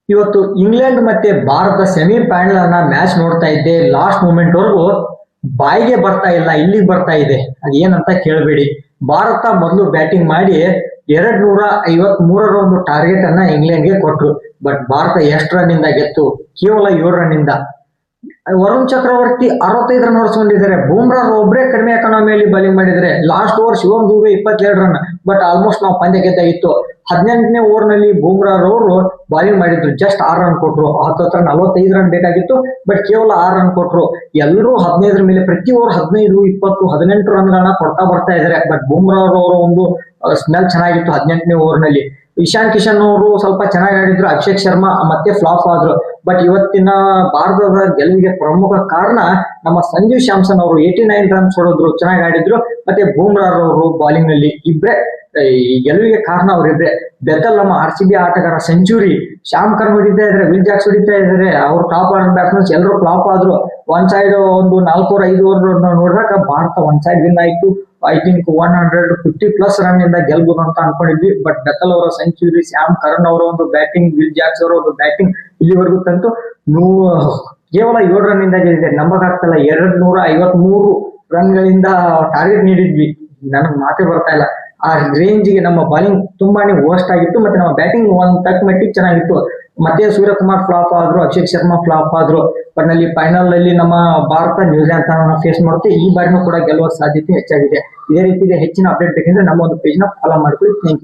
ಇವತ್ತು ಇಂಗ್ಲೆಂಡ್ ಮತ್ತೆ ಭಾರತ ಸೆಮಿಫೈನಲ್ ಅನ್ನ ಮ್ಯಾಚ್ ನೋಡ್ತಾ ಇದ್ದೆ. ಲಾಸ್ಟ್ ಮೂಮೆಂಟ್ ವರೆಗೂ ಬಾಯಿಗೆ ಬರ್ತಾ ಇಲ್ಲ, ಇಲ್ಲಿಗೆ ಬರ್ತಾ ಇದೆ. ಅದೇನಂತ ಕೇಳಬೇಡಿ. ಭಾರತ ಮೊದಲು ಬ್ಯಾಟಿಂಗ್ ಮಾಡಿ 253 ಒಂದು ಟಾರ್ಗೆಟ್ ಅನ್ನ ಇಂಗ್ಲೆಂಡ್ಗೆ ಕೊಟ್ರು. ಬಟ್ ಭಾರತ ಎಷ್ಟು ರನ್ ಇಂದ ಗೆತ್ತು? ಕೇವಲ 7 ರನ್ ಇಂದ. ವರುಣ್ ಚಕ್ರವರ್ತಿ 65 ರನ್ ಹೊಡಿಸ್ಕೊಂಡಿದ್ದಾರೆ. ಬೂಮ್ರಾ ಒಬ್ಬರೇ ಕಡಿಮೆ ಎಕಾನಮಿಯಲ್ಲಿ ಬೌಲಿಂಗ್ ಮಾಡಿದರೆ. Last over Shivam Dube 22 run. But almost ನಾವು ಪಂದ್ಯ ಗೆದ್ದಾಗಿತ್ತು. 18ನೇ ಓವರ್ ನಲ್ಲಿ ಬೂಮ್ರಾ ಅವರು ಬೌಲಿಂಗ್ ಮಾಡಿದ್ರು. ಜಸ್ಟ್ 6 ರನ್ ಕೊಟ್ರು. ಹತ್ರ 45 ರನ್ ಬೇಕಾಗಿತ್ತು, ಬಟ್ ಕೇವಲ 6 ರನ್ ಕೊಟ್ರು. ಎಲ್ಲರೂ 15 ಮೇಲೆ ಪ್ರತಿ ಓವರ್ 15, 20, 18 ರನ್ ಗಳನ್ನ ಕೊಡ್ತಾ ಬರ್ತಾ ಇದಾರೆ. ಬಟ್ ಬೂಮ್ರಾ ಅವರ ಒಂದು ಸ್ಮೆಲ್ ಚೆನ್ನಾಗಿತ್ತು 18ನೇ ಓವರ್ ನಲ್ಲಿ. ಇಶಾನ್ ಕಿಶನ್ ಅವರು ಸ್ವಲ್ಪ ಚೆನ್ನಾಗಿ ಆಡಿದ್ರು. ಅಭಿಷೇಕ್ ಶರ್ಮಾ ಮತ್ತೆ ಫ್ಲಾಪ್ ಆದ್ರು. ಬಟ್ ಇವತ್ತಿನ ಭಾರತದ ಗೆಲುವಿಗೆ ಪ್ರಮುಖ ಕಾರಣ ನಮ್ಮ ಸಂಜು ಸ್ಯಾಮ್ಸನ್ ಅವರು 89 ರನ್ಸ್ ಹೊಡೆದ್ರು, ಚೆನ್ನಾಗಿ ಆಡಿದ್ರು. ಮತ್ತೆ ಬೂಮ್ರಾ ಅವರು ಬೌಲಿಂಗ್ ನಲ್ಲಿ ಇಬ್ರೆ ಈ ಗೆಲುವಿಗೆ ಕಾರಣ ಅವರಿಬ್ರೆ. ಬೆತಲ್ ನಮ್ಮ RCB ಆಟಗಾರ ಸೆಂಚುರಿ, ಶ್ಯಾಮ್ ಕರ್ನ್ ಹೊಡಿತಾ ಇದ್ರೆ, ವಿಲ್ ಜಾಕ್ಸ್ ಹೊಡಿತಾ ಇದಾರೆ. ಅವ್ರು ಟಾಪ್ ಬ್ಯಾಟ್ಸ್ಮನ್ಸ್ ಎಲ್ಲರೂ ಫ್ಲಾಪ್ ಆದ್ರು. ಒನ್ ಸೈಡ್ ಒಂದು 4 ಓವರ್ 5 ಓವರ್ ನೋಡಿದಾಗ ಭಾರತ ಒನ್ ಸೈಡ್ ವಿನ್ ಆಯ್ತು. ಐ ಥಿಂಕ್ 150+ ರನ್ ಇಂದ ಗೆಲ್ಬಹುದು ಅಂತ ಅನ್ಕೊಂಡಿದ್ವಿ. ಬಟ್ ಬೆತಲ್ ಅವರ ಸೆಂಚುರಿ, ಶ್ಯಾಮ್ ಕರ್ನ್ ಅವರ ಒಂದು ಬ್ಯಾಟಿಂಗ್, ವಿಲ್ ಜಾಕ್ಸ್ ಅವರ ಒಂದು ಬ್ಯಾಟಿಂಗ್ ಇಲ್ಲಿವರೆಗೂ ತಂತು ಕೇವಲ 7 ರನ್ ಇಂದ ಗೆದ್ದಿದೆ. ನಂಬಕ್ಕಾಗ್ತಲ್ಲ. 253 ರನ್ ಗಳಿಂದ ಟಾರ್ಗೆಟ್ ನೀಡಿದ್ವಿ. ನನಗೆ ಮಾತೇ ಬರ್ತಾ ಇಲ್ಲ. ಆ ರೇಂಜ್ಗೆ ನಮ್ಮ ಬೌಲಿಂಗ್ ತುಂಬಾನೇ ವರ್ಸ್ಟ್ ಆಗಿತ್ತು. ಮತ್ತೆ ನಮ್ಮ ಬ್ಯಾಟಿಂಗ್ ಒಂದ್ ತಕ್ಕ ಮಟ್ಟಿಗೆ ಚೆನ್ನಾಗಿತ್ತು. ಮತ್ತೆ ಸೂರ್ಯಕುಮಾರ್ ಫ್ಲಾಪ್ ಆದ್ರು, ಅಭಿಷೇಕ್ ಶರ್ಮಾ ಫ್ಲಾಪ್ ಆದ್ರು. ಬಟ್ ನಲ್ಲಿ ಫೈನಲ್ ಅಲ್ಲಿ ನಮ್ಮ ಭಾರತ ನ್ಯೂಜಿಲೆಂಡ್ ಫೇಸ್ ಮಾಡುತ್ತೆ. ಈ ಬಾರಿನೂ ಕೂಡ ಗೆಲ್ಲುವ ಸಾಧ್ಯತೆ ಹೆಚ್ಚಾಗಿದೆ. ಇದೇ ರೀತಿಗೆ ಹೆಚ್ಚಿನ ಅಪ್ಡೇಟ್ ಬೇಕಂದ್ರೆ ನಮ್ಮ ಒಂದು ಪೇಜ್ ನ ಫಾಲೋ ಮಾಡ್ಕೊಳ್ಳಿ. Thank you.